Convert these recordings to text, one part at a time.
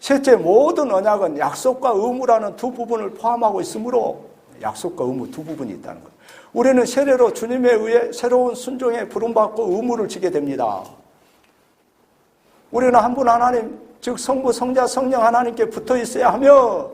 셋째, 모든 언약은 약속과 의무라는 두 부분을 포함하고 있으므로 약속과 의무 두 부분이 있다는 거예요. 우리는 세례로 주님에 의해 새로운 순종에 부름받고 의무를 지게 됩니다. 우리는 한 분 하나님, 즉 성부, 성자, 성령 하나님께 붙어 있어야 하며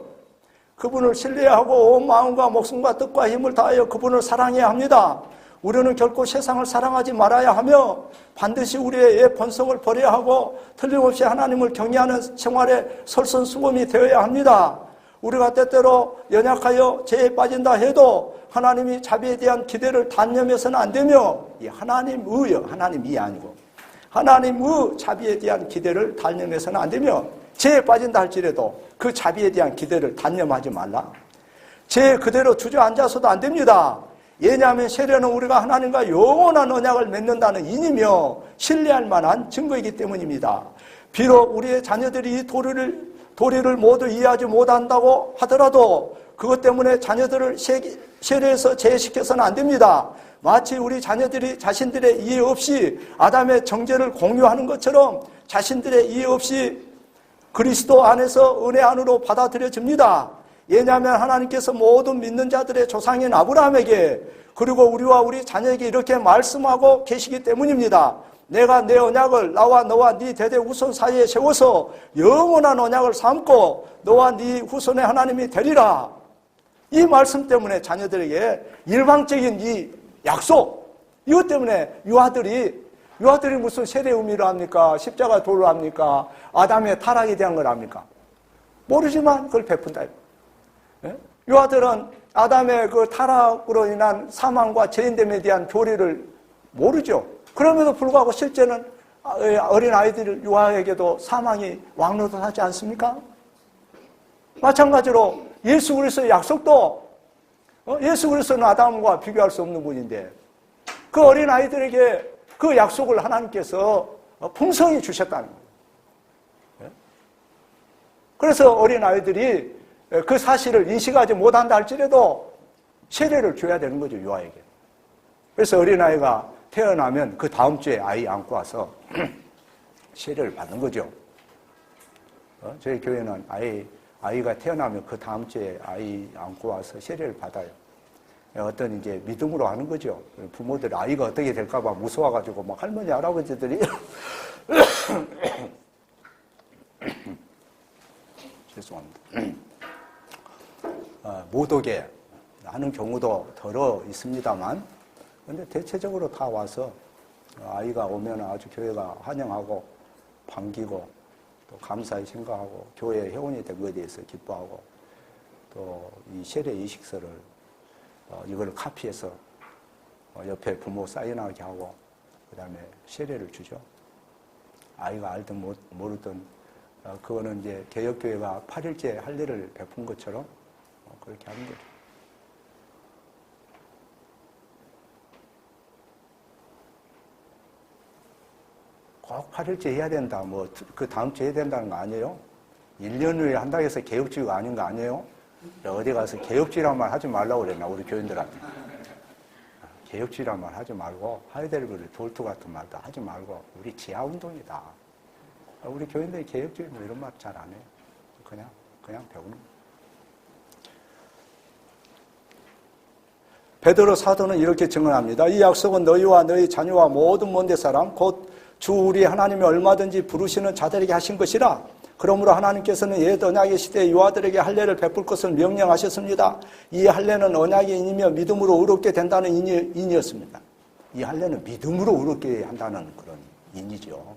그분을 신뢰하고 온 마음과 목숨과 뜻과 힘을 다하여 그분을 사랑해야 합니다. 우리는 결코 세상을 사랑하지 말아야 하며 반드시 우리의 옛 본성을 버려야 하고 틀림없이 하나님을 경외하는 생활에 설선수범이 되어야 합니다. 우리가 때때로 연약하여 죄에 빠진다 해도 하나님이 자비에 대한 기대를 단념해서는 안 되며 이 하나님이 아니고 하나님의 자비에 대한 기대를 단념해서는 안 되며 죄에 빠진다 할지라도 그 자비에 대한 기대를 단념하지 말라. 죄에 그대로 주저앉아서도 안 됩니다. 왜냐하면 세례는 우리가 하나님과 영원한 언약을 맺는다는 인이며 신뢰할 만한 증거이기 때문입니다. 비록 우리의 자녀들이 이 도리를 모두 이해하지 못한다고 하더라도 그것 때문에 자녀들을 세례해서 제외시켜서는 안 됩니다. 마치 우리 자녀들이 자신들의 이해 없이 아담의 정죄를 공유하는 것처럼 자신들의 이해 없이 그리스도 안에서 은혜 안으로 받아들여집니다. 왜냐하면 하나님께서 모든 믿는 자들의 조상인 아브라함에게 그리고 우리와 우리 자녀에게 이렇게 말씀하고 계시기 때문입니다. 내가 내 언약을 나와 너와 네 대대 후손 사이에 세워서 영원한 언약을 삼고 너와 네 후손의 하나님이 되리라. 이 말씀 때문에 자녀들에게 일방적인 이 약속, 이것 때문에 유아들이 무슨 세례 의미를 합니까? 십자가 도를 합니까? 아담의 타락에 대한 걸 합니까? 모르지만 그걸 베푼다. 유아들은 아담의 그 타락으로 인한 사망과 죄인됨에 대한 교리를 모르죠. 그럼에도 불구하고 실제는 어린 아이들 유아에게도 사망이 왕노릇하지 않습니까? 마찬가지로 예수 그리스도의 약속도 예수 그리스도는 아담과 비교할 수 없는 분인데 그 어린 아이들에게 그 약속을 하나님께서 풍성히 주셨다는 거예요. 그래서 어린 아이들이 그 사실을 인식하지 못한다 할지라도 세례를 줘야 되는 거죠, 유아에게. 그래서 어린아이가 태어나면 그 다음 주에 아이 안고 와서 세례를 받는 거죠. 저희 교회는 아이가 태어나면 그 다음 주에 아이 안고 와서 세례를 받아요. 어떤 이제 믿음으로 하는 거죠. 부모들이 아이가 어떻게 될까봐 무서워가지고 막 할머니, 할아버지들이 죄송합니다. 못 오게 하는 경우도 더러 있습니다만, 근데 대체적으로 다 와서 아이가 오면 아주 교회가 환영하고 반기고 또 감사히 생각하고 교회 회원이 된 것에 대해서 기뻐하고 또 이 세례 이식서를 이걸 카피해서 옆에 부모 사인하게 하고 그 다음에 세례를 주죠. 아이가 알든 모르든 그거는 이제 개혁교회가 8일째 할례를 베푼 것처럼 그렇게 하는 거죠. 꼭 8일째 해야 된다, 그 다음 주에 해야 된다는 거 아니에요? 1년 후에 한다고 해서 개혁주의가 아닌 거 아니에요? 어디 가서 개혁주의란 말 하지 말라고 그랬나, 우리 교인들한테. 개혁주의란 말 하지 말고, 하이델베르 돌투 같은 말도 하지 말고, 우리 지하운동이다. 우리 교인들이 개혁주의 이런 말 잘 안 해요. 그냥 배우는 거예요. 베드로 사도는 이렇게 증언합니다. 이 약속은 너희와 너희 자녀와 모든 먼 데 사람 곧 주 우리 하나님이 얼마든지 부르시는 자들에게 하신 것이라. 그러므로 하나님께서는 옛 언약의 시대에 유아들에게 할례를 베풀 것을 명령하셨습니다. 이 할례는 언약의 인이며 믿음으로 의롭게 된다는 인이었습니다. 이 할례는 믿음으로 의롭게 한다는 그런 인이죠.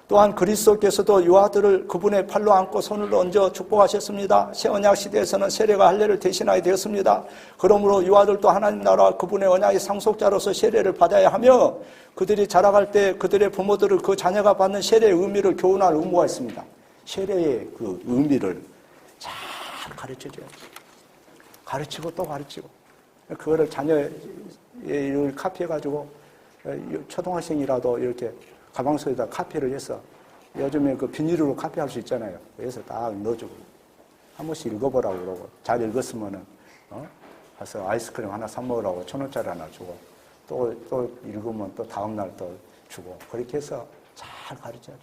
또한 그리스도께서도 유아들을 그분의 팔로 안고 손을 얹어 축복하셨습니다. 새 언약 시대에서는 세례가 할례를 대신하게 되었습니다. 그러므로 유아들도 하나님 나라 그분의 언약의 상속자로서 세례를 받아야 하며 그들이 자라갈 때 그들의 부모들을 그 자녀가 받는 세례의 의미를 교훈할 의무가 있습니다. 세례의 그 의미를 잘 가르쳐줘야 돼요. 가르치고 또 가르치고 그거를 자녀의 이걸 카피해가지고 초등학생이라도 이렇게 가방 속에다 카피를 해서 요즘에 그 비닐로 카피할 수 있잖아요. 그래서 딱 넣어주고 한 번씩 읽어보라고 그러고 잘 읽었으면은 가서 아이스크림 하나 사 먹으라고 1,000원짜리 하나 주고 또 읽으면 또 다음날 또 주고 그렇게 해서 잘 가르쳐야죠.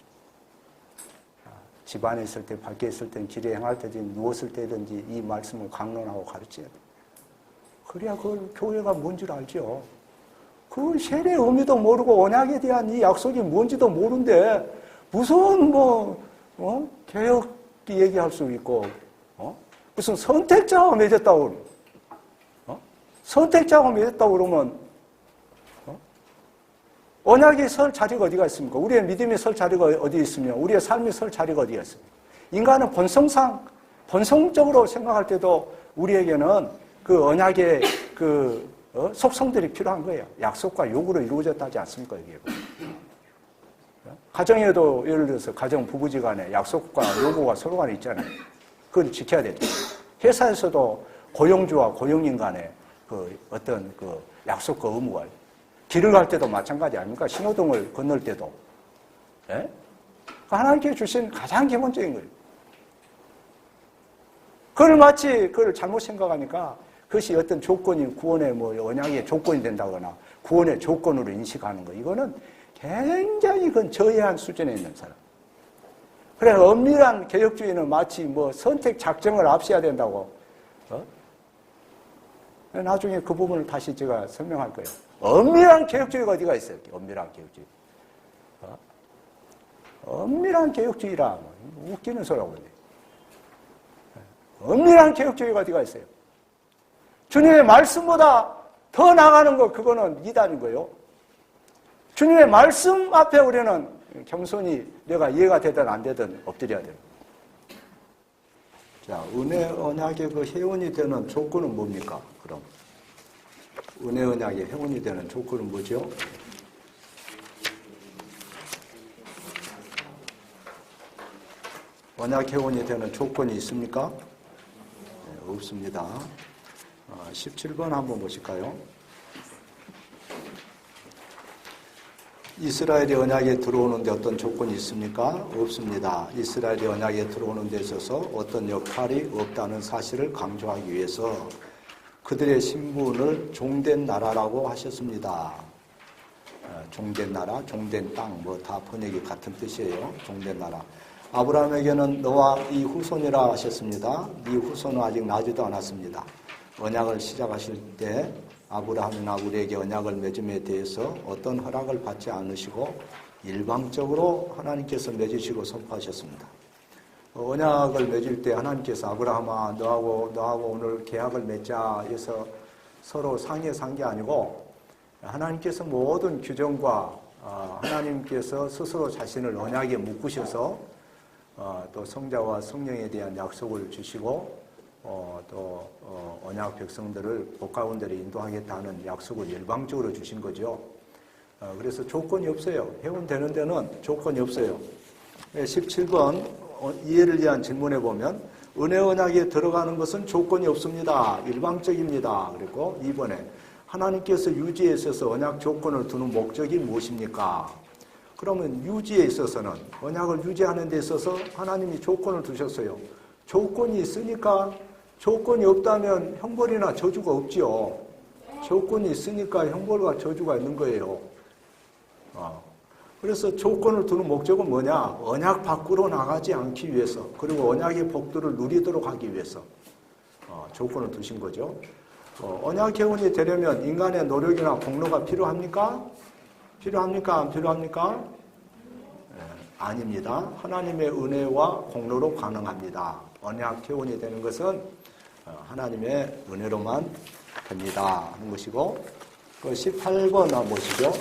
집안에 있을 때, 밖에 있을 때, 길에 행할 때든지, 누웠을 때든지 이 말씀을 강론하고 가르쳐야 돼. 그래야 그 교회가 뭔 줄 알죠. 그 세례의 의미도 모르고 언약에 대한 이 약속이 뭔지도 모르는데 무슨 개혁 얘기할 수 있고, 무슨 선택자가 맺었다고, 선택자가 맺었다고 그러면, 언약이 설 자리가 어디가 있습니까? 우리의 믿음이 설 자리가 어디 있으며, 우리의 삶이 설 자리가 어디가 있습니까? 인간은 본성적으로 생각할 때도 우리에게는 그 언약의 속성들이 필요한 거예요. 약속과 요구로 이루어졌다지 않습니까, 이게? 가정에도 예를 들어서 가정 부부지간에 약속과 요구가 서로 간에 있잖아요. 그걸 지켜야 되죠. 회사에서도 고용주와 고용인 간에 어떤 약속과 의무가 길을 갈 때도 마찬가지 아닙니까? 신호등을 건널 때도. 예? 하나님께 주신 가장 기본적인 거예요. 그걸 마치 그걸 잘못 생각하니까 그것이 어떤 조건이 구원의 언약의 조건이 된다거나 구원의 조건으로 인식하는 거. 이거는 굉장히 그건 저해한 수준에 있는 사람. 그래, 엄밀한 개혁주의는 마치 선택 작정을 앞세워야 된다고. 나중에 그 부분을 다시 제가 설명할 거예요. 엄밀한 개혁주의가 어디가 있어요? 엄밀한 개혁주의. 엄밀한 개혁주의라. 웃기는 소리하고 있네. 엄밀한 개혁주의가 어디가 있어요? 주님의 말씀보다 더 나가는 거, 그거는 이단인 거예요. 주님의 말씀 앞에 우리는 겸손히 내가 이해가 되든 안 되든 엎드려야 돼요. 자, 은혜 언약의 그 회원이 되는 조건은 뭡니까? 그럼 은혜 언약의 회원이 되는 조건은 뭐죠? 언약 회원이 되는 조건이 있습니까? 네, 없습니다. 17번 한번 보실까요? 이스라엘이 언약에 들어오는데 어떤 조건이 있습니까? 없습니다. 이스라엘이 언약에 들어오는 데 있어서 어떤 역할이 없다는 사실을 강조하기 위해서 그들의 신분을 종된 나라라고 하셨습니다. 종된 나라, 종된 땅, 다 번역이 같은 뜻이에요. 종된 나라. 아브라함에게는 너와 네 후손이라 하셨습니다. 네 후손은 아직 나지도 않았습니다. 언약을 시작하실 때 아브라함이나 우리에게 언약을 맺음에 대해서 어떤 허락을 받지 않으시고 일방적으로 하나님께서 맺으시고 선포하셨습니다. 언약을 맺을 때 하나님께서 아브라함아 너하고 오늘 계약을 맺자 해서 서로 상의해서 한 게 아니고 하나님께서 모든 규정과 하나님께서 스스로 자신을 언약에 묶으셔서 또 성자와 성령에 대한 약속을 주시고 또 언약 백성들을 복 가운데로 인도하겠다는 약속을 일방적으로 주신 거죠. 그래서 조건이 없어요. 회원되는 데는 조건이 없어요. 17번 이해를 위한 질문에 보면 은혜 언약에 들어가는 것은 조건이 없습니다. 일방적입니다. 그리고 2번에 하나님께서 유지에 있어서 언약 조건을 두는 목적이 무엇입니까? 그러면 유지에 있어서는 언약을 유지하는 데 있어서 하나님이 조건을 두셨어요. 조건이 있으니까 조건이 없다면 형벌이나 저주가 없지요. 조건이 있으니까 형벌과 저주가 있는 거예요. 그래서 조건을 두는 목적은 뭐냐? 언약 밖으로 나가지 않기 위해서, 그리고 언약의 복들을 누리도록 하기 위해서 조건을 두신 거죠. 언약 개원이 되려면 인간의 노력이나 공로가 필요합니까? 필요합니까? 안 필요합니까? 아닙니다. 하나님의 은혜와 공로로 가능합니다. 언약 개원이 되는 것은 하나님의 은혜로만 됩니다 하는 것이고, 18번 한번 보시죠.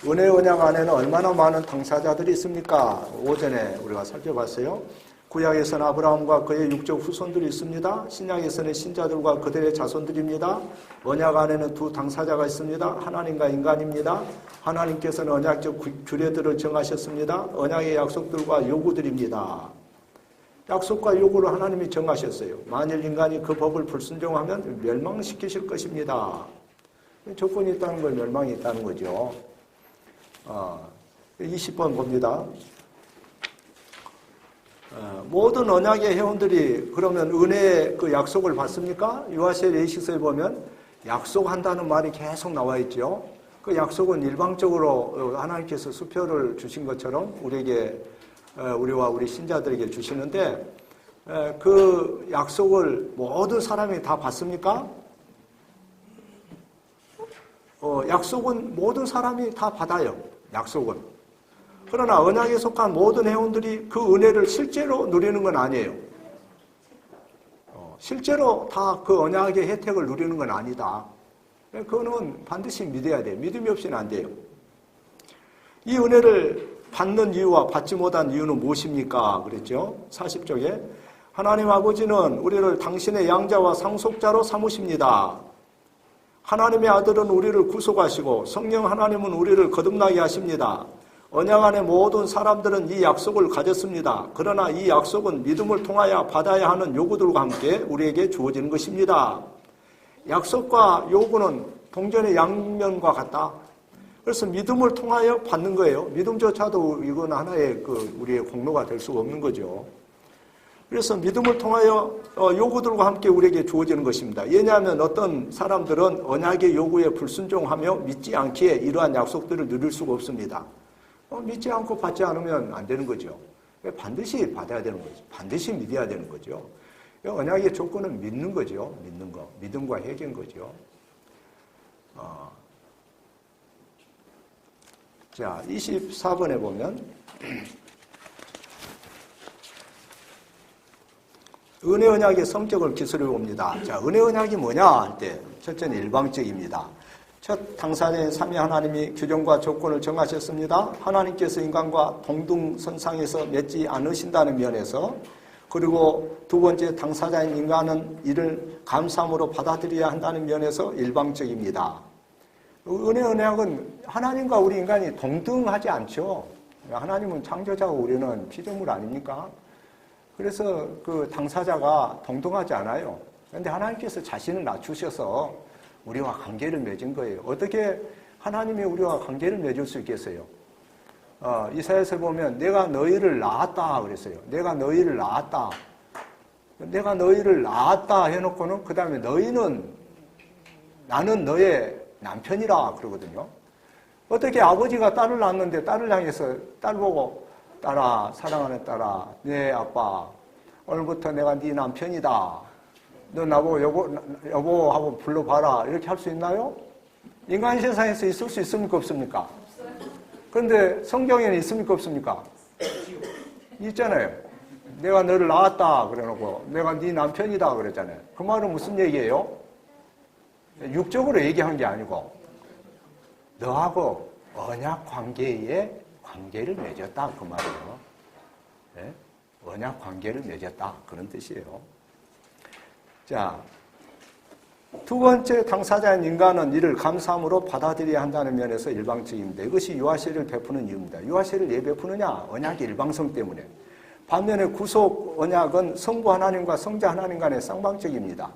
은혜 언약 안에는 얼마나 많은 당사자들이 있습니까? 오전에 우리가 살펴봤어요. 구약에서는 아브라함과 그의 육적 후손들이 있습니다. 신약에서는 신자들과 그들의 자손들입니다. 언약 안에는 두 당사자가 있습니다. 하나님과 인간입니다. 하나님께서는 언약적 규례들을 정하셨습니다. 언약의 약속들과 요구들입니다. 약속과 요구를 하나님이 정하셨어요. 만일 인간이 그 법을 불순종하면 멸망시키실 것입니다. 조건이 있다는 걸 멸망이 있다는 거죠. 20번 봅니다. 모든 언약의 회원들이 그러면 은혜의 그 약속을 받습니까? 유아시엘 예식서에 보면 약속한다는 말이 계속 나와 있죠. 그 약속은 일방적으로 하나님께서 수표를 주신 것처럼 우리에게 우리와 우리 신자들에게 주시는데 그 약속을 모든 사람이 다 받습니까? 약속은 모든 사람이 다 받아요. 약속은. 그러나 언약에 속한 모든 회원들이 그 은혜를 실제로 누리는 건 아니에요. 실제로 다 그 언약의 혜택을 누리는 건 아니다. 그거는 반드시 믿어야 돼요. 믿음이 없이는 안 돼요. 이 은혜를 받는 이유와 받지 못한 이유는 무엇입니까? 그랬죠. 40쪽에 하나님 아버지는 우리를 당신의 양자와 상속자로 삼으십니다. 하나님의 아들은 우리를 구속하시고 성령 하나님은 우리를 거듭나게 하십니다. 언약 안의 모든 사람들은 이 약속을 가졌습니다. 그러나 이 약속은 믿음을 통하여 받아야 하는 요구들과 함께 우리에게 주어지는 것입니다. 약속과 요구는 동전의 양면과 같다. 그래서 믿음을 통하여 받는 거예요. 믿음조차도 이건 하나의 우리의 공로가 될 수가 없는 거죠. 그래서 믿음을 통하여 요구들과 함께 우리에게 주어지는 것입니다. 왜냐하면 어떤 사람들은 언약의 요구에 불순종하며 믿지 않기에 이러한 약속들을 누릴 수가 없습니다. 믿지 않고 받지 않으면 안 되는 거죠. 반드시 받아야 되는 거죠. 반드시 믿어야 되는 거죠. 언약의 조건은 믿는 거죠. 믿는 거. 믿음과 회개인 거죠. 자, 24번에 보면 은혜 언약의 성격을 기술해 봅니다. 자, 은혜 언약이 뭐냐 할 때 첫째는 일방적입니다. 첫 당사자인 삼위 하나님이 규정과 조건을 정하셨습니다. 하나님께서 인간과 동등선상에서 맺지 않으신다는 면에서, 그리고 두 번째 당사자인 인간은 이를 감사함으로 받아들여야 한다는 면에서 일방적입니다. 은혜 언약은 하나님과 우리 인간이 동등하지 않죠. 하나님은 창조자고 우리는 피조물 아닙니까? 그래서 그 당사자가 동등하지 않아요. 그런데 하나님께서 자신을 낮추셔서 우리와 관계를 맺은 거예요. 어떻게 하나님이 우리와 관계를 맺을 수 있겠어요? 이사야서에 보면 내가 너희를 낳았다 그랬어요. 내가 너희를 낳았다. 내가 너희를 낳았다 해놓고는 그 다음에 너희는 나는 너의 남편이라 그러거든요. 어떻게 아버지가 딸을 낳았는데 딸을 향해서 딸 보고 딸아, 사랑하는 딸아, 네 아빠 오늘부터 내가 네 남편이다. 너 나보고 여보 하고 불러봐라. 이렇게 할 수 있나요? 인간 세상에서 있을 수 있습니까? 없습니까? 그런데 성경에는 있습니까? 없습니까? 있잖아요. 내가 너를 낳았다 그래놓고 내가 네 남편이다 그랬잖아요. 그 말은 무슨 얘기예요? 육적으로 얘기한 게 아니고 너하고 언약 관계에 관계를 맺었다 그 말이에요. 네? 언약 관계를 맺었다 그런 뜻이에요. 자, 두 번째 당사자인 인간은 이를 감사함으로 받아들여야 한다는 면에서 일방적입니다. 이것이 유아세를 베푸는 이유입니다. 유아세를 왜 베푸느냐? 언약의 일방성 때문에. 반면에 구속 언약은 성부 하나님과 성자 하나님 간의 쌍방적입니다.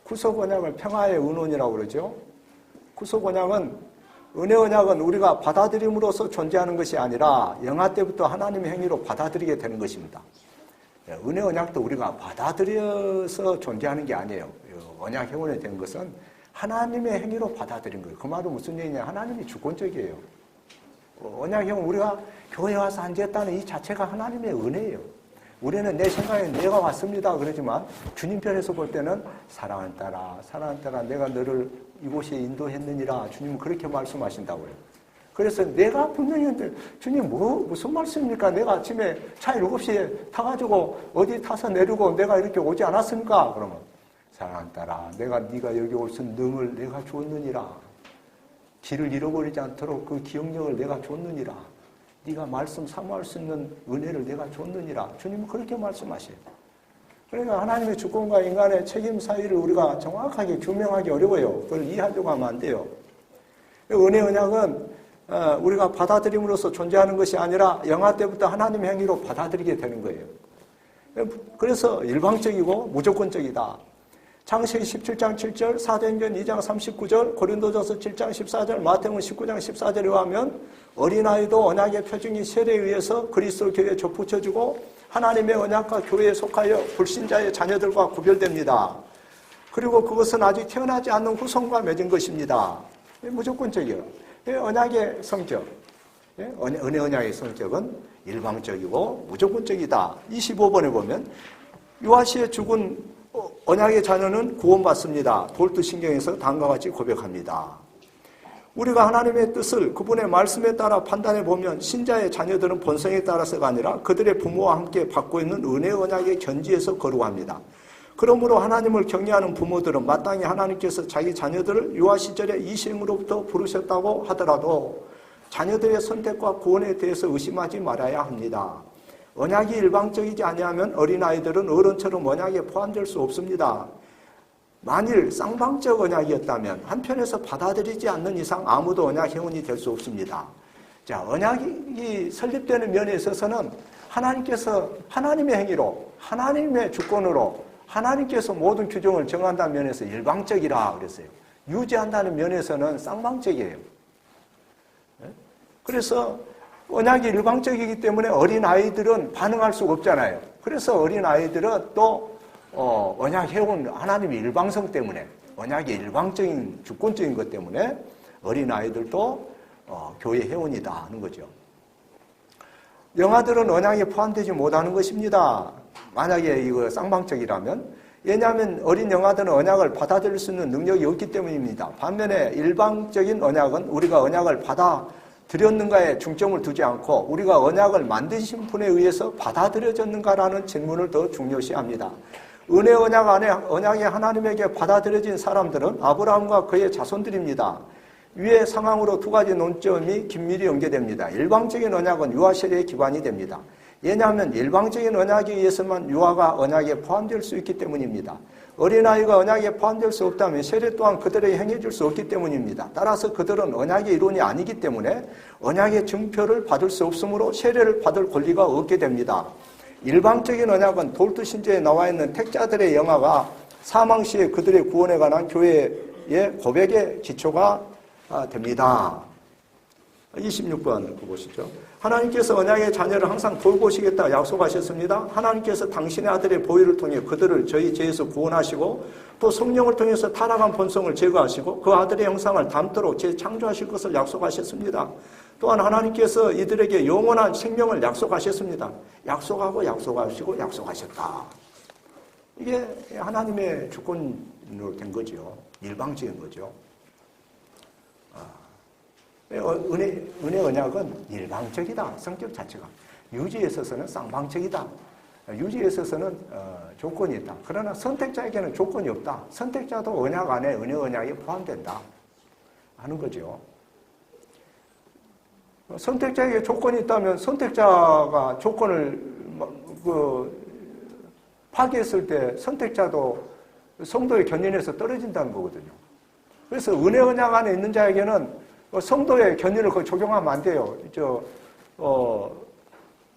구속 언약을 평화의 은원이라고 그러죠. 구속 언약은, 은혜 언약은 우리가 받아들임으로써 존재하는 것이 아니라 영화 때부터 하나님의 행위로 받아들이게 되는 것입니다. 은혜 언약도 우리가 받아들여서 존재하는 게 아니에요. 언약 회원이 된 것은 하나님의 행위로 받아들인 거예요. 그 말은 무슨 얘기냐? 하나님이 주권적이에요. 언약 회원, 우리가 교회 와서 앉았다는 이 자체가 하나님의 은혜예요. 우리는 내 생각에 내가 왔습니다 그러지만 주님 편에서 볼 때는 사랑하는 딸아, 내가 너를 이곳에 인도했느니라. 주님은 그렇게 말씀하신다고요. 그래서 내가 분명히 했는데 주님 무슨 말씀입니까? 내가 아침에 차 7시에 타가지고 어디 타서 내리고 내가 이렇게 오지 않았습니까? 그러면 사랑하는 딸아, 내가 네가 여기 올 수 있는 능을 내가 줬느니라. 길을 잃어버리지 않도록 그 기억력을 내가 줬느니라. 네가 말씀 사모할 수 있는 은혜를 내가 줬느니라. 주님은 그렇게 말씀하셔요. 그러니까 하나님의 주권과 인간의 책임 사이를 우리가 정확하게 규명하기 어려워요. 그걸 이해하려고 하면 안 돼요. 은혜 언약은 우리가 받아들임으로써 존재하는 것이 아니라 영화 때부터 하나님의 행위로 받아들이게 되는 거예요. 그래서 일방적이고 무조건적이다. 창세기 17장 7절, 사도행전 2장 39절, 고린도전서 7장 14절, 마태복음 19장 14절에 의하면 어린아이도 언약의 표징이 세례에 의해서 그리스도 교회에 접붙여주고 하나님의 언약과 교회에 속하여 불신자의 자녀들과 구별됩니다. 그리고 그것은 아직 태어나지 않는 후손과 맺은 것입니다. 무조건적이에요. 언약의 성격, 은혜 언약의 성격은 일방적이고 무조건적이다. 25번에 보면 요아시의 죽은 언약의 자녀는 구원받습니다. 돌투신경에서 다음과 같이 고백합니다. 우리가 하나님의 뜻을 그분의 말씀에 따라 판단해 보면 신자의 자녀들은 본성에 따라서가 아니라 그들의 부모와 함께 받고 있는 은혜의 언약의 견지에서 거룩합니다. 그러므로 하나님을 경외하는 부모들은 마땅히 하나님께서 자기 자녀들을 유아 시절에 이 시행으로부터 부르셨다고 하더라도 자녀들의 선택과 구원에 대해서 의심하지 말아야 합니다. 언약이 일방적이지 아니하면 어린아이들은 어른처럼 언약에 포함될 수 없습니다. 만일 쌍방적 언약이었다면 한편에서 받아들이지 않는 이상 아무도 언약 회원이 될 수 없습니다. 자, 언약이 설립되는 면에 있어서는 하나님께서 하나님의 행위로, 하나님의 주권으로 하나님께서 모든 규정을 정한다는 면에서 일방적이라 그랬어요. 유지한다는 면에서는 쌍방적이에요. 그래서 언약이 일방적이기 때문에 어린아이들은 반응할 수가 없잖아요. 그래서 어린아이들은 또 언약 해온 하나님의 일방성 때문에, 언약의 일방적인 주권적인 것 때문에 어린아이들도 교회 회원이다 하는 거죠. 영아들은 언약에 포함되지 못하는 것입니다. 만약에 이거 쌍방적이라면. 왜냐하면 어린 영아들은 언약을 받아들일 수 있는 능력이 없기 때문입니다. 반면에 일방적인 언약은 우리가 언약을 받아들였는가에 중점을 두지 않고 우리가 언약을 만드신 분에 의해서 받아들여졌는가라는 질문을 더 중요시합니다. 은혜 언약 안에 언약이 하나님에게 받아들여진 사람들은 아브라함과 그의 자손들입니다. 위의 상황으로 두 가지 논점이 긴밀히 연계됩니다. 일방적인 언약은 유아 세례의 기반이 됩니다. 왜냐하면 일방적인 언약에 의해서만 유아가 언약에 포함될 수 있기 때문입니다. 어린아이가 언약에 포함될 수 없다면 세례 또한 그들에게 행해줄 수 없기 때문입니다. 따라서 그들은 언약의 일원이 아니기 때문에 언약의 증표를 받을 수 없으므로 세례를 받을 권리가 없게 됩니다. 일방적인 언약은 돌투 신조에 나와 있는 택자들의 영화가 사망 시에 그들의 구원에 관한 교회의 고백의 기초가 됩니다. 26번 보시죠. 하나님께서 언약의 자녀를 항상 돌보시겠다 약속하셨습니다. 하나님께서 당신의 아들의 보혈을 통해 그들을 저희 죄에서 구원하시고 또 성령을 통해서 타락한 본성을 제거하시고 그 아들의 형상을 닮도록 재창조하실 것을 약속하셨습니다. 또한 하나님께서 이들에게 영원한 생명을 약속하셨습니다. 약속하고 약속하시고 약속하셨다. 이게 하나님의 주권으로 된 거죠. 일방적인 거죠. 은혜 언약은 일방적이다. 성격 자체가. 유지에 있어서는 쌍방적이다. 유지에 있어서는 조건이 있다. 그러나 선택자에게는 조건이 없다. 선택자도 언약 안에 은혜 언약에 포함된다 하는 거죠. 선택자에게 조건이 있다면 선택자가 조건을 파기했을 때 선택자도 성도의 견인에서 떨어진다는 거거든요. 그래서 은혜 언약 안에 있는 자에게는 성도의 견인을 거의 적용하면 안 돼요.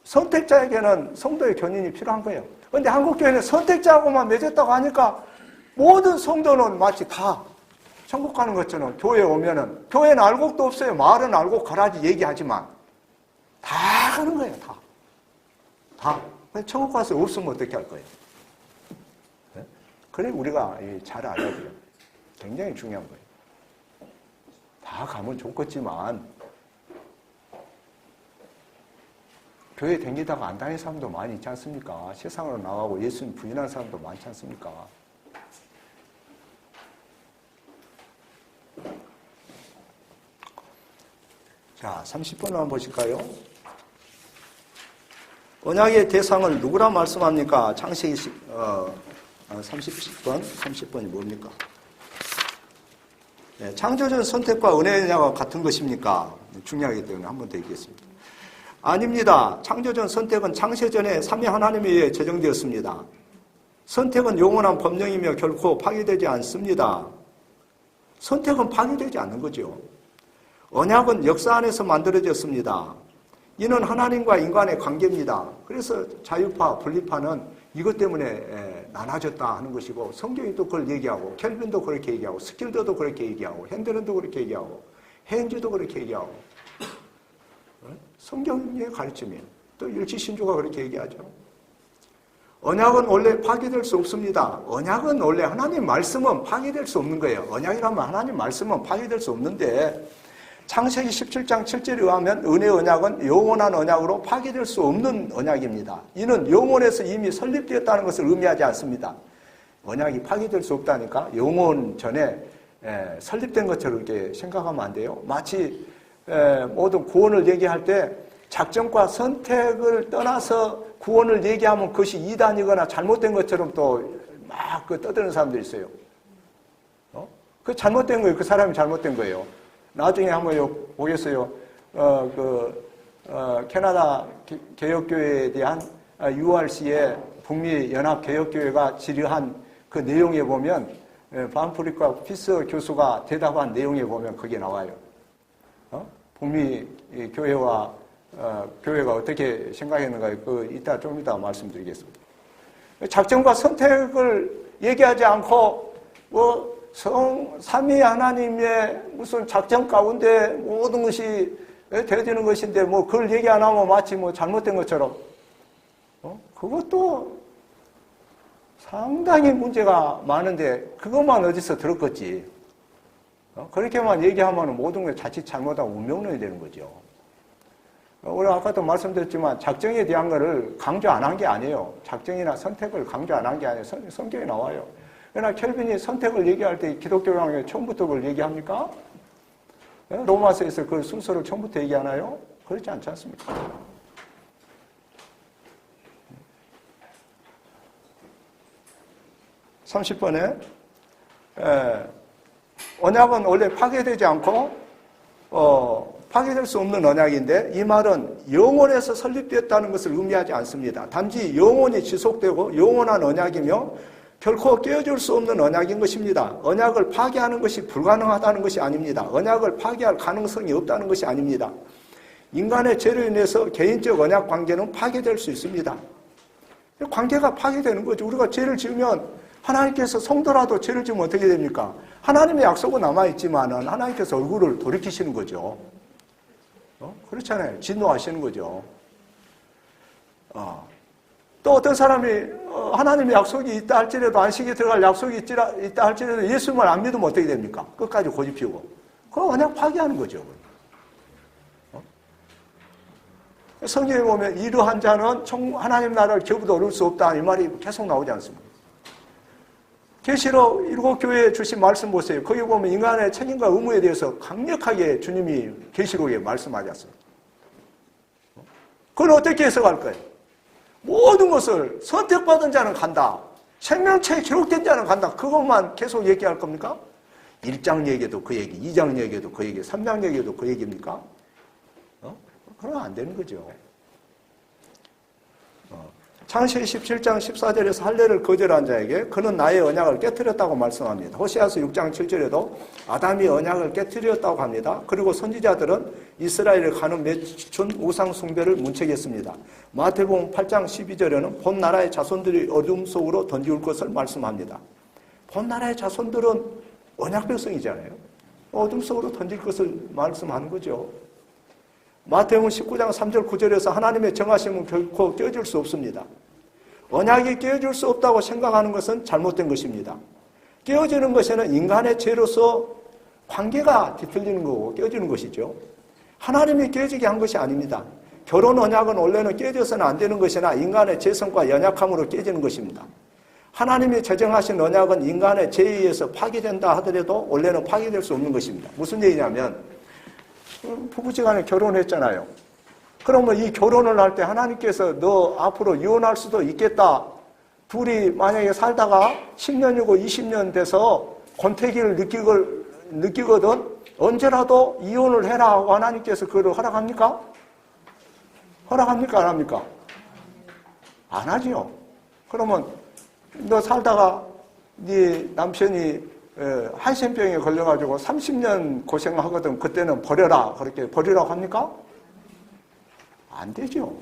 선택자에게는 성도의 견인이 필요한 거예요. 그런데 한국교회는 선택자하고만 맺었다고 하니까 모든 성도는 마치 다 천국 가는 것처럼 교회에 오면은, 교회는 알곡도 없어요. 말은 알곡 가라지 얘기하지만 다 가는 거예요. 다. 천국 가서 없으면 어떻게 할 거예요? 네? 그래 우리가 잘 알아야 돼요. 굉장히 중요한 거예요. 다 가면 좋겠지만 교회 다니다가 안 다니는 사람도 많이 있지 않습니까? 세상으로 나가고 예수님 부인하는 사람도 많지 않습니까? 자, 30번 한번 보실까요? 언약의 대상을 누구라 말씀합니까? 창세기 30번이 뭡니까? 네, 창조전 선택과 은혜의 언약과 같은 것입니까? 중요하기 때문에 한 번 더 얘기했습니다. 아닙니다. 창조전 선택은 창세전에 삼위 하나님에 의해 제정되었습니다. 선택은 영원한 법령이며 결코 파기되지 않습니다. 선택은 파기되지 않는 거죠. 언약은 역사 안에서 만들어졌습니다. 이는 하나님과 인간의 관계입니다. 그래서 자유파, 분리파는 이것 때문에 나눠졌다 하는 것이고, 성경이 또 그걸 얘기하고, 켈빈도 그렇게 얘기하고, 스킬더도 그렇게 얘기하고, 핸델런도 그렇게 얘기하고, 헤인즈도 그렇게 얘기하고, 성경의 가르침이에요. 또 일치신조가 그렇게 얘기하죠. 언약은 원래 파기될 수 없습니다. 언약은 원래 하나님 말씀은 파기될 수 없는 거예요. 언약이라면 하나님 말씀은 파기될 수 없는데, 창세기 17장 7절에 의하면 은혜의 언약은 영원한 언약으로 파괴될 수 없는 언약입니다. 이는 영원에서 이미 설립되었다는 것을 의미하지 않습니다. 언약이 파괴될 수 없다니까 영원 전에 설립된 것처럼 이렇게 생각하면 안 돼요. 마치 모든 구원을 얘기할 때 작정과 선택을 떠나서 구원을 얘기하면 그것이 이단이거나 잘못된 것처럼 또 막 떠드는 사람들이 있어요. 그 잘못된 거예요. 그 사람이 잘못된 거예요. 나중에 한번 보겠어요. 캐나다 개혁교회에 대한 URC의 북미 연합 개혁교회가 질의한 그 내용에 보면 반프리카 피스 교수가 대답한 내용에 보면 그게 나와요. 북미 교회와 교회가 어떻게 생각했는가 이따 좀 이따 말씀드리겠습니다. 작정과 선택을 얘기하지 않고 삼위 하나님의 무슨 작정 가운데 모든 것이 되어지는 것인데 그걸 얘기 안 하면 마치 잘못된 것처럼 그것도 상당히 문제가 많은데 그것만 어디서 들었겠지. 그렇게만 얘기하면 모든 게 자칫 잘못하고 운명론이 되는 거죠. 우리 아까도 말씀드렸지만 작정에 대한 거를 강조 안 한 게 아니에요. 작정이나 선택을 강조 안 한 게 아니에요. 성경에 나와요. 그러나 켈빈이 선택을 얘기할 때 기독교랑에 처음부터 그걸 얘기합니까? 로마서에서 그 순서를 처음부터 얘기하나요? 그렇지 않지 않습니까? 30번에 언약은 원래 파괴되지 않고 파괴될 수 없는 언약인데 이 말은 영원에서 설립되었다는 것을 의미하지 않습니다. 단지 영원히 지속되고 영원한 언약이며 결코 깨어질 수 없는 언약인 것입니다. 언약을 파괴하는 것이 불가능하다는 것이 아닙니다. 언약을 파괴할 가능성이 없다는 것이 아닙니다. 인간의 죄로 인해서 개인적 언약 관계는 파괴될 수 있습니다. 관계가 파괴되는 거죠. 우리가 죄를 지으면 하나님께서 성도라도 죄를 지으면 어떻게 됩니까? 하나님의 약속은 남아있지만은 하나님께서 얼굴을 돌이키시는 거죠. 그렇잖아요. 진노하시는 거죠. 또 어떤 사람이 하나님의 약속이 있다 할지라도 안식에 들어갈 약속이 있다 할지라도 예수님을 안 믿으면 어떻게 됩니까? 끝까지 고집 피우고. 그거 그냥 파괴하는 거죠. 성경에 보면 이러한 자는 하나님 나라를 겨우도 얻을 수 없다 이 말이 계속 나오지 않습니까? 계시록 7교회에 주신 말씀 보세요. 거기 보면 인간의 책임과 의무에 대해서 강력하게 주님이 계시록에 말씀하지 않습니까? 그건 어떻게 해석할 거예요? 모든 것을 선택받은 자는 간다. 생명체에 기록된 자는 간다. 그것만 계속 얘기할 겁니까? 1장 얘기도 그 얘기, 2장 얘기도 그 얘기, 3장 얘기도 그 얘기입니까? 그러면 안 되는 거죠. 창세기 17장 14절에서 할례를 거절한 자에게 그는 나의 언약을 깨뜨렸다고 말씀합니다. 호세아서 6장 7절에도 아담이 언약을 깨뜨렸다고 합니다. 그리고 선지자들은 이스라엘에 가는 맺힌 우상 숭배를 문책했습니다. 마태복음 8장 12절에는 본 나라의 자손들이 어둠 속으로 던지울 것을 말씀합니다. 본 나라의 자손들은 언약 백성이잖아요. 어둠 속으로 던질 것을 말씀하는 거죠. 마태복음 19장 3절 9절에서 하나님의 정하심은 결코 깨어질 수 없습니다. 언약이 깨어질 수 없다고 생각하는 것은 잘못된 것입니다. 깨어지는 것에는 인간의 죄로서 관계가 뒤틀리는 거고 깨어지는 것이죠. 하나님이 깨어지게 한 것이 아닙니다. 결혼 언약은 원래는 깨져서는 안 되는 것이나 인간의 죄성과 연약함으로 깨지는 것입니다. 하나님이 제정하신 언약은 인간의 죄에 의해서 파괴된다 하더라도 원래는 파괴될 수 없는 것입니다. 무슨 얘기냐면 부부지간에 결혼했잖아요. 그러면 이 결혼을 할 때 하나님께서 너 앞으로 이혼할 수도 있겠다. 둘이 만약에 살다가 10년이고 20년 돼서 권태기를 느끼거든 언제라도 이혼을 해라 하고 하나님께서 그걸 허락합니까? 허락합니까? 안 합니까? 안 하지요. 그러면 너 살다가 네 남편이 한센병에 걸려가지고 30년 고생하거든. 그때는 버려라. 그렇게 버리라고 합니까? 안 되죠.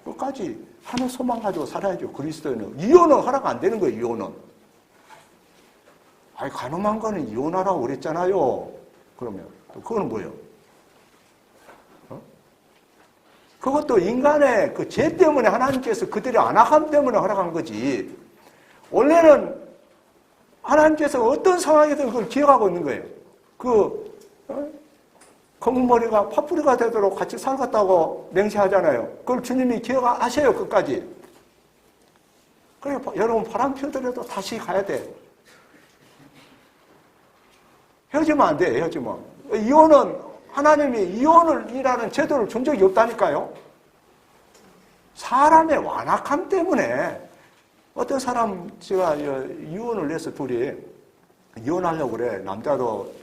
끝까지 하늘 소망 가지고 살아야죠. 그리스도인은. 이혼은 허락 안 되는 거예요. 이혼은. 아니 가늠한 거는 이혼하라고 그랬잖아요. 그러면 또 그거는 뭐예요? 그것도 인간의 그 죄 때문에 하나님께서 그들의 안악함 때문에 허락한 거지. 원래는 하나님께서 어떤 상황이든 그걸 기억하고 있는 거예요. 검은 머리가 팥뿌리가 되도록 같이 살겠다고 맹세하잖아요. 그걸 주님이 기억하세요, 끝까지. 그래, 여러분, 바람 피우더라도 다시 가야 돼. 헤어지면 안 돼, 헤어지면. 이혼은, 하나님이 이혼이라는 제도를 준 적이 없다니까요. 사람의 완악함 때문에 어떤 사람, 제가 이혼을 해서 둘이 이혼하려고 그래. 남자도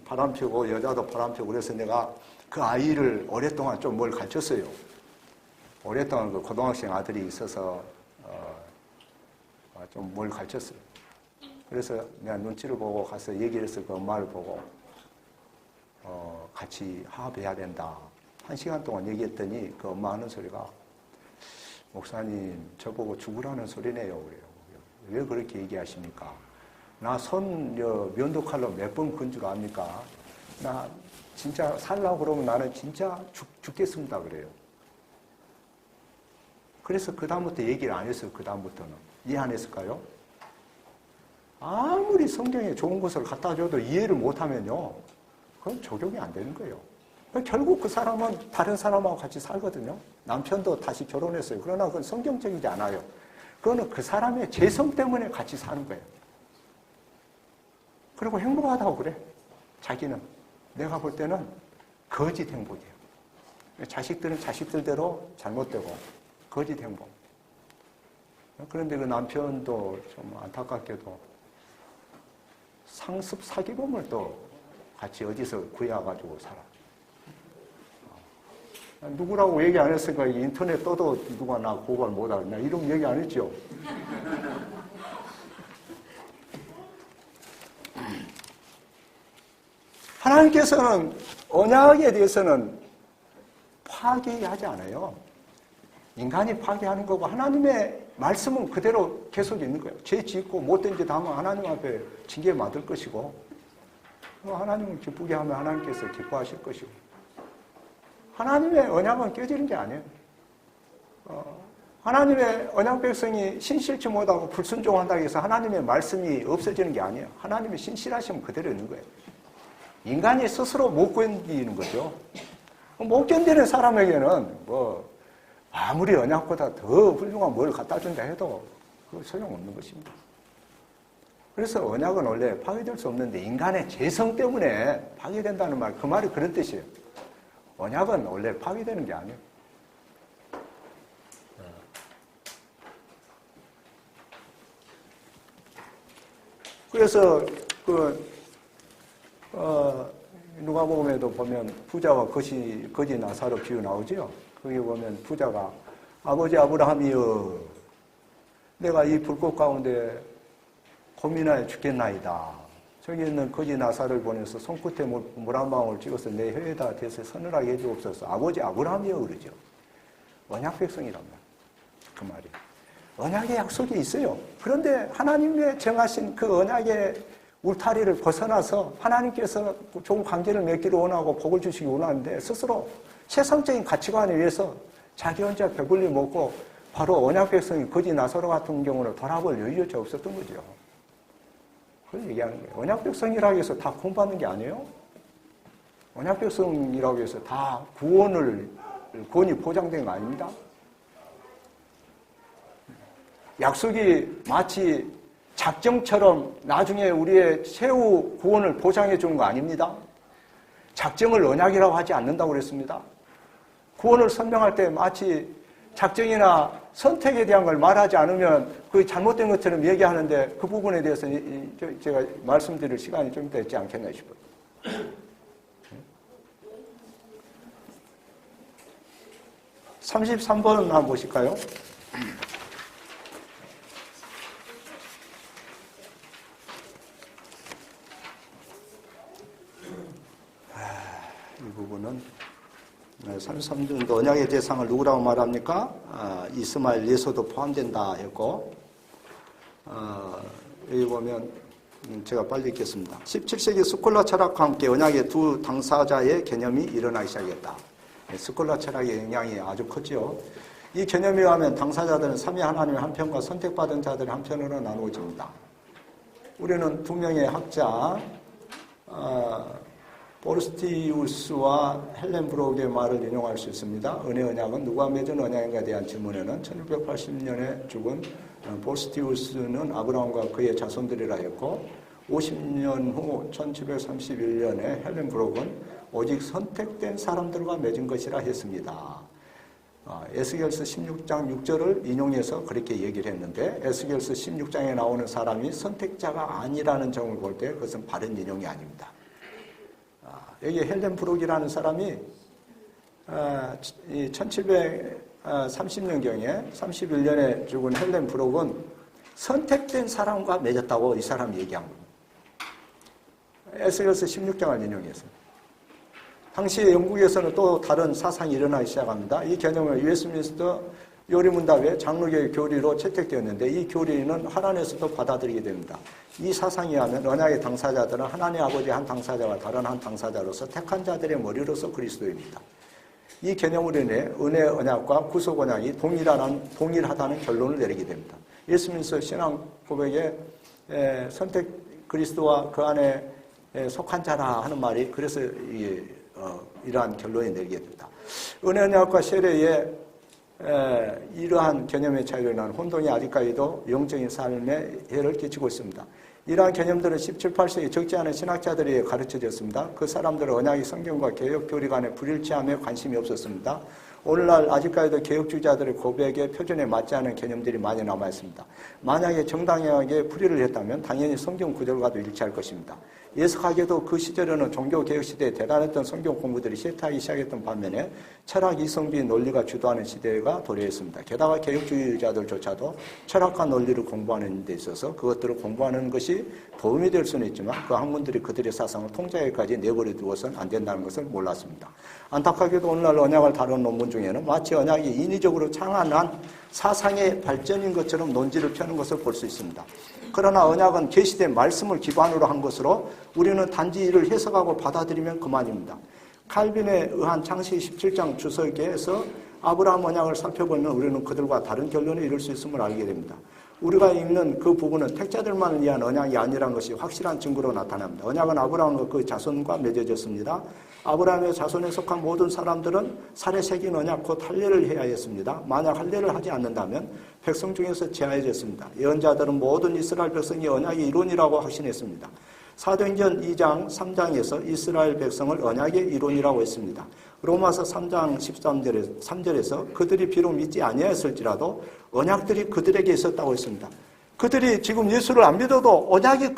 바람 피우고 여자도 바람 피우고 그래서 내가 그 아이를 오랫동안 좀 뭘 가르쳤어요. 오랫동안 그 고등학생 아들이 있어서 좀 뭘 가르쳤어요. 그래서 내가 눈치를 보고 가서 얘기를 해서 그 엄마를 보고 같이 화합해야 된다. 1시간 동안 얘기했더니 그 엄마 하는 소리가 목사님 저보고 죽으라는 소리네요. 그래요. 왜 그렇게 얘기하십니까? 나 면도칼로 몇 번 건 줄 압니까? 나 진짜 살라고 그러면 나는 진짜 죽겠습니다. 그래요. 그래서 그다음부터 얘기를 안 했어요. 그다음부터는. 이해 안 했을까요? 아무리 성경에 좋은 것을 갖다 줘도 이해를 못하면요. 그건 적용이 안 되는 거예요. 결국 그 사람은 다른 사람하고 같이 살거든요. 남편도 다시 결혼했어요. 그러나 그건 성경적이지 않아요. 그거는 그 사람의 재성 때문에 같이 사는 거예요. 그리고 행복하다고 그래. 자기는. 내가 볼 때는 거짓 행복이에요. 자식들은 자식들대로 잘못되고 거짓 행복. 그런데 그 남편도 좀 안타깝게도 상습 사기범을 또 같이 어디서 구해가지고 살아. 누구라고 얘기 안 했으니까 인터넷 떠도 누가 나 고발 못하겠냐 이런 얘기 안 했죠. 하나님께서는 언약에 대해서는 파괴하지 않아요. 인간이 파괴하는 거고 하나님의 말씀은 그대로 계속 있는 거예요. 죄 짓고 못된 짓 하면 하나님 앞에 징계 받을 것이고 하나님을 기쁘게 하면 하나님께서 기뻐하실 것이고 하나님의 언약은 깨지는 게 아니에요. 하나님의 언약 백성이 신실치 못하고 불순종한다고 해서 하나님의 말씀이 없어지는 게 아니에요. 하나님의 신실하심은 그대로 있는 거예요. 인간이 스스로 못 견디는 거죠. 못 견디는 사람에게는 아무리 언약보다 더 훌륭한 뭘 갖다 준다 해도 그거 소용없는 것입니다. 그래서 언약은 원래 파괴될 수 없는데 인간의 죄성 때문에 파괴된다는 말, 그 말이 그런 뜻이에요. 언약은 원래 파괴되는 게 아니에요. 그래서 누가복음에도 보면 부자와 거지 나사로 비유 나오죠. 거기 보면 부자가 아버지 아브라함이여 내가 이 불꽃 가운데 고민하여 죽겠나이다. 저기 있는 거지 나사를 보내서 손끝에 물 한 방울 찍어서 내 혀에다 대서 서늘하게 해주옵소서. 아버지 아브라함이여 그러죠. 언약 백성이란 말. 그 말이. 언약의 약속이 있어요. 그런데 하나님의 정하신 그 언약의 울타리를 벗어나서 하나님께서 좋은 관계를 맺기를 원하고 복을 주시기 원하는데 스스로 세상적인 가치관에 의해서 자기 혼자 배불리 먹고 바로 언약 백성이 거지 나사로 같은 경우는 돌아볼 여유조차 없었던 거죠. 그걸 얘기하는 거예요. 언약 백성이라고 해서 다 구원받는 게 아니에요. 언약 백성이라고 해서 다 구원이 보장된 거 아닙니다. 약속이 마치 작정처럼 나중에 우리의 최후 구원을 보장해 주는 거 아닙니다. 작정을 언약이라고 하지 않는다고 그랬습니다. 구원을 설명할 때 마치 작정이나 선택에 대한 걸 말하지 않으면 그 잘못된 것처럼 얘기하는데 그 부분에 대해서 제가 말씀드릴 시간이 좀 더 있지 않겠나 싶어요. 33번 한번 보실까요? 이 부분은 33절 언약의 대상을 누구라고 말합니까? 이스마엘 예소도 포함된다 했고 여기 보면 제가 빨리 읽겠습니다. 17세기 스콜라 철학과 함께 언약의 두 당사자의 개념이 일어나기 시작했다. 스콜라 철학의 영향이 아주 컸죠. 이 개념에 의하면 당사자들은 삼위 하나님의 한편과 선택받은 자들의 한편으로 나누어집니다. 우리는 두 명의 학자 포르스티우스와 헬렌 브록의 말을 인용할 수 있습니다. 은혜 언약은 누가 맺은 언약인가에 대한 질문에는 1680년에 죽은 포르스티우스는 아브라함과 그의 자손들이라 했고 50년 후 1731년에 헬렌 브록은 오직 선택된 사람들과 맺은 것이라 했습니다. 에스겔서 16장 6절을 인용해서 그렇게 얘기를 했는데 에스겔서 16장에 나오는 사람이 선택자가 아니라는 점을 볼 때 그것은 바른 인용이 아닙니다. 여기 헬렌 브록이라는 사람이 1730년경에 31년에 죽은 헬렌 브록은 선택된 사람과 맺었다고 이 사람이 얘기한 겁니다. 에스겔서 16장을 인용해서. 당시 영국에서는 또 다른 사상이 일어나기 시작합니다. 이 개념은 웨스트민스터 요리문답의 장로교의 교리로 채택되었는데 이 교리는 하나님에서도 받아들이게 됩니다. 이 사상에 하면 언약의 당사자들은 하나님 아버지의 한 당사자와 다른 한 당사자로서 택한 자들의 머리로서 그리스도입니다. 이 개념으로 인해 은혜 언약과 구속 언약이 동일하다는 결론을 내리게 됩니다. 웨스트민스터 신앙 고백에 선택 그리스도와 그 안에 속한 자라 하는 말이 그래서 이러한 결론이 내리게 됩니다. 은혜 언약과 세례의 이러한 개념의 차이로 인한 혼동이 아직까지도 영적인 삶에 해를 끼치고 있습니다. 이러한 개념들은 17, 18세기 적지 않은 신학자들이 가르쳐졌습니다. 그 사람들은 언약이 성경과 개혁 교리 간의 불일치함에 관심이 없었습니다. 오늘날 아직까지도 개혁주의자들의 고백의 표준에 맞지 않은 개념들이 많이 남아있습니다. 만약에 정당하게 풀이를 했다면 당연히 성경 구절과도 일치할 것입니다. 예석하게도 그 시절에는 종교개혁 시대에 대단했던 성경 공부들이 쇠퇴하기 시작했던 반면에 철학 이성주의 논리가 주도하는 시대가 도래했습니다. 게다가 개혁주의자들조차도 철학과 논리를 공부하는 데 있어서 그것들을 공부하는 것이 도움이 될 수는 있지만 그 학문들이 그들의 사상을 통제하기까지 내버려 두어서는 안 된다는 것을 몰랐습니다. 안타깝게도 오늘날 언약을 다루는 논문 중에는 마치 언약이 인위적으로 창안한 사상의 발전인 것처럼 논지를 펴는 것을 볼 수 있습니다. 그러나 언약은 계시된 말씀을 기반으로 한 것으로 우리는 단지 이를 해석하고 받아들이면 그만입니다. 칼빈에 의한 창세기 17장 주석에서 아브라함 언약을 살펴보면 우리는 그들과 다른 결론에 이를 수 있음을 알게 됩니다. 우리가 읽는 그 부분은 택자들만을 위한 언약이 아니라는 것이 확실한 증거로 나타납니다. 언약은 아브라함과 그 자손과 맺어졌습니다. 아브라함의 자손에 속한 모든 사람들은 살에 새긴 언약 곧 할례를 해야 했습니다. 만약 할례를 하지 않는다면 백성 중에서 제하여졌습니다. 예언자들은 모든 이스라엘 백성이 언약의 이론이라고 확신했습니다. 사도행전 2장 3장에서 이스라엘 백성을 언약의 이론이라고 했습니다. 로마서 3장 13절에서 그들이 비록 믿지 아니하였을지라도 언약들이 그들에게 있었다고 했습니다. 그들이 지금 예수를 안 믿어도 언약이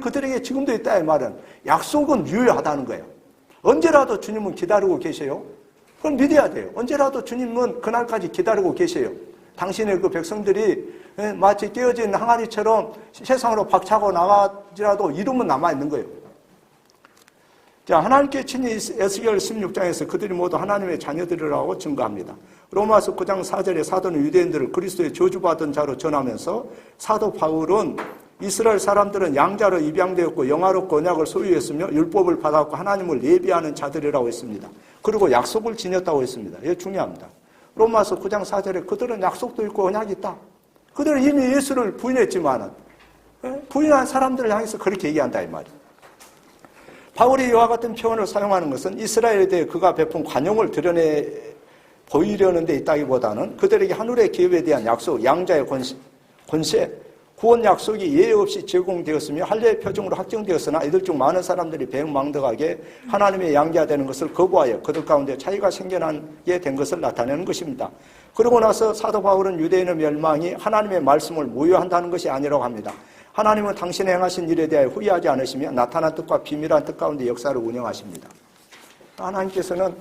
그들에게 지금도 있다. 이 말은 약속은 유효하다는 거예요. 언제라도 주님은 기다리고 계세요. 그럼 믿어야 돼요. 언제라도 주님은 그날까지 기다리고 계세요. 당신의 그 백성들이 마치 깨어진 항아리처럼 세상으로 박차고 나가지라도 이름은 남아있는 거예요. 자, 하나님께 친히 에스겔 16장에서 그들이 모두 하나님의 자녀들이라고 증거합니다. 로마서 9장 4절에 사도는 유대인들을 그리스도의 저주받은 자로 전하면서 사도 바울은 이스라엘 사람들은 양자로 입양되었고 영화롭고 언약을 소유했으며 율법을 받았고 하나님을 예비하는 자들이라고 했습니다. 그리고 약속을 지녔다고 했습니다. 이게 중요합니다. 로마서 9장 4절에 그들은 약속도 있고 언약이 있다. 그들은 이미 예수를 부인했지만은 부인한 사람들을 향해서 그렇게 얘기한다 이 말이에요. 바울이 이와 같은 표현을 사용하는 것은 이스라엘에 대해 그가 베푼 관용을 드러내 보이려는 데 있다기보다는 그들에게 하늘의 기업에 대한 약속, 양자의 권세, 구원 약속이 예외 없이 제공되었으며 할례의 표정으로 확정되었으나 이들 중 많은 사람들이 배은망덕하게 하나님의 양자가 되는 것을 거부하여 그들 가운데 차이가 생겨나게 된 것을 나타내는 것입니다. 그러고 나서 사도 바울은 유대인의 멸망이 하나님의 말씀을 무효한다는 것이 아니라고 합니다. 하나님은 당신의 행하신 일에 대하여 후회하지 않으시며 나타난 뜻과 비밀한 뜻 가운데 역사를 운영하십니다. 하나님께서는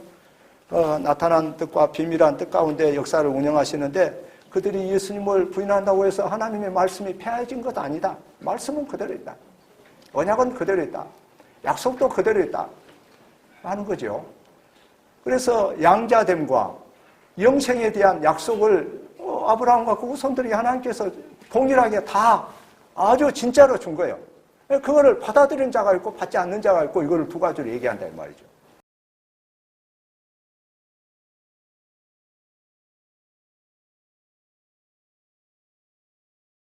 나타난 뜻과 비밀한 뜻 가운데 역사를 운영하시는데 그들이 예수님을 부인한다고 해서 하나님의 말씀이 폐해진 것 아니다. 말씀은 그대로 있다. 언약은 그대로 있다. 약속도 그대로 있다. 하는 거죠. 그래서 양자됨과 영생에 대한 약속을 아브라함과 그 후손들이 하나님께서 동일하게 다 아주 진짜로 준 거예요. 그거를 받아들이는 자가 있고 받지 않는 자가 있고 이거를 두 가지로 얘기한다 이 말이죠.